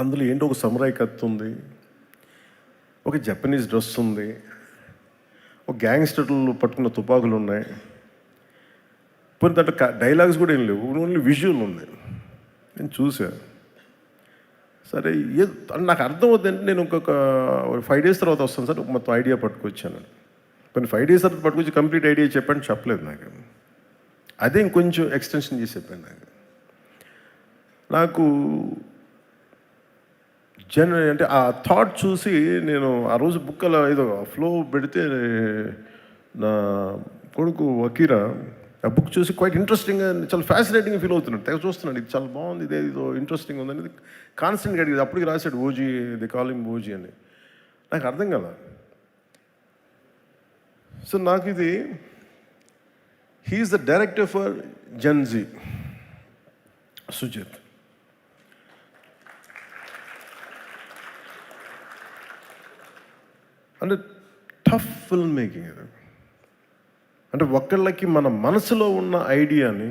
అందులో ఏంటో ఒక సమురాయ్ కత్తి ఉంది, ఒక జపనీస్ డ్రెస్ ఉంది, ఒక గ్యాంగ్స్టర్లు పట్టుకున్న తుపాకులు ఉన్నాయి. పోనీ దాంట్లో డైలాగ్స్ కూడా ఏం లేవు, ఓన్లీ విజువల్ ఉంది. నేను చూశాను. సరే నాకు అర్థం అవుతుందంటే నేను ఇంకొక 5 days తర్వాత వస్తాను సార్, మొత్తం ఐడియా పట్టుకొచ్చాను. కొన్ని 5 days తర్వాత పట్టుకొచ్చి కంప్లీట్ ఐడియా చెప్పలేదు నాకు. అదే ఇంకొంచెం ఎక్స్టెన్షన్ చేసి చెప్పాను నాకు అంటే ఆ థాట్ చూసి నేను ఆ రోజు బుక్ అలా ఏదో ఫ్లో పెడితే నా కొడుకు వకీరా ఆ బుక్ చూసి క్వైట్ ఇంట్రెస్టింగ్గా, చాలా ఫ్యాసినేటింగ్గా ఫీల్ అవుతున్నాడు. తెగ చూస్తున్నాడు, ఇది చాలా బాగుంది, ఇదో ఇంట్రెస్టింగ్ ఉంది అనేది కాన్స్టెంట్గా అడిగేది. అప్పటికి రాశాడు ఓజీ, ది కాలింగ్ ఓజీ అని. నాకు అర్థం కదా. సో నాకు ఇది he's the director for Gen Z, Sujeeth. అంటే టఫ్ ఫిల్మ్ మేకింగ్ ఇది. అంటే ఒకళ్ళకి మన మనసులో ఉన్న ఐడియాని